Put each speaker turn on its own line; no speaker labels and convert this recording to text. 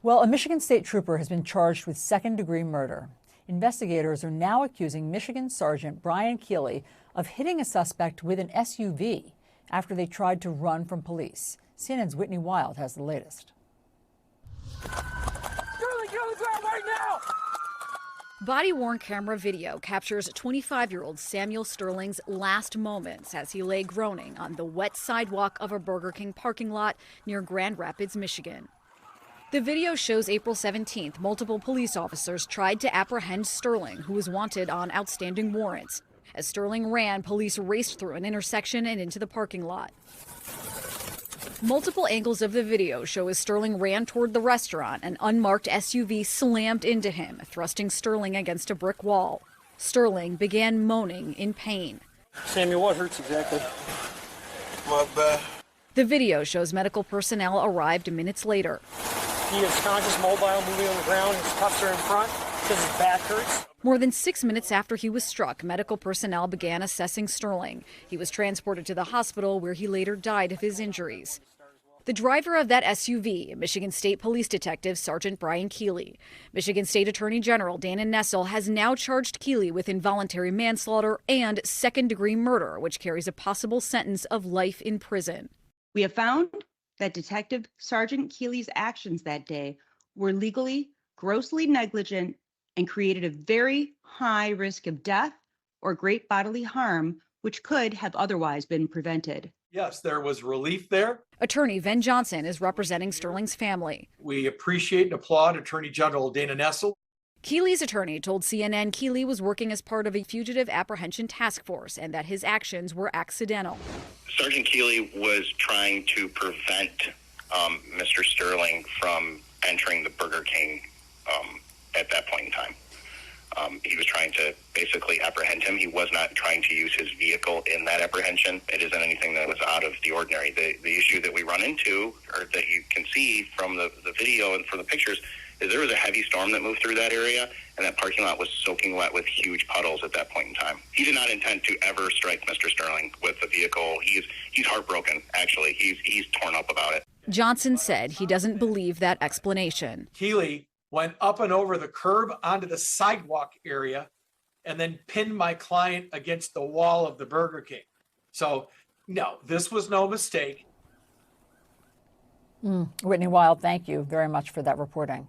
Well, a Michigan State trooper has been charged with second-degree murder. Investigators are now accusing Michigan Sergeant Brian Keeley of hitting a suspect with an SUV after they tried to run from police. CNN's Whitney Wild has the latest.
Sterling, get on the ground right now!
Body-worn camera video captures 25-year-old Samuel Sterling's last moments as he lay groaning on the wet sidewalk of a Burger King parking lot near Grand Rapids, Michigan. The video shows April 17th, multiple police officers tried to apprehend Sterling, who was wanted on outstanding warrants. As Sterling ran, police raced through an intersection and into the parking lot. Multiple angles of the video show as Sterling ran toward the restaurant, an unmarked SUV slammed into him, thrusting Sterling against a brick wall. Sterling began moaning in pain.
Samuel, what hurts exactly?
My back.
The video shows medical personnel arrived minutes later.
He is conscious, mobile, moving on the ground. His cuffs are in front because his back hurts.
More than 6 minutes after he was struck, medical personnel began assessing Sterling. He was transported to the hospital where he later died of his injuries. The driver of that SUV, Michigan State Police Detective Sergeant Brian Keeley. Michigan State Attorney General Dana Nessel has now charged Keeley with involuntary manslaughter and second-degree murder, which carries a possible sentence of life in prison.
We have found that Detective Sergeant Keeley's actions that day were legally, grossly negligent and created a very high risk of death or great bodily harm, which could have otherwise been prevented.
Yes, there was relief there.
Attorney Ven Johnson is representing Sterling's family.
We appreciate and applaud Attorney General Dana Nessel.
Keeley's attorney told CNN Keeley was working as part of a fugitive apprehension task force and that his actions were accidental.
Sergeant Keeley was trying to prevent Mr. Sterling from entering the Burger King at that point in time. He was trying to basically apprehend him. He was not trying to use his vehicle in that apprehension. It isn't anything that was out of the ordinary. The issue that we run into, or that you can see from the video and from the pictures, is there was a heavy storm that moved through that area, and that parking lot was soaking wet with huge puddles at that point in time. He did not intend to ever strike Mr. Sterling with the vehicle. He's heartbroken, actually. He's torn up about it.
Johnson said he doesn't believe that explanation.
Keeley went up and over the curb onto the sidewalk area and then pinned my client against the wall of the Burger King. So, no, this was no mistake.
Whitney Wild, thank you very much for that reporting.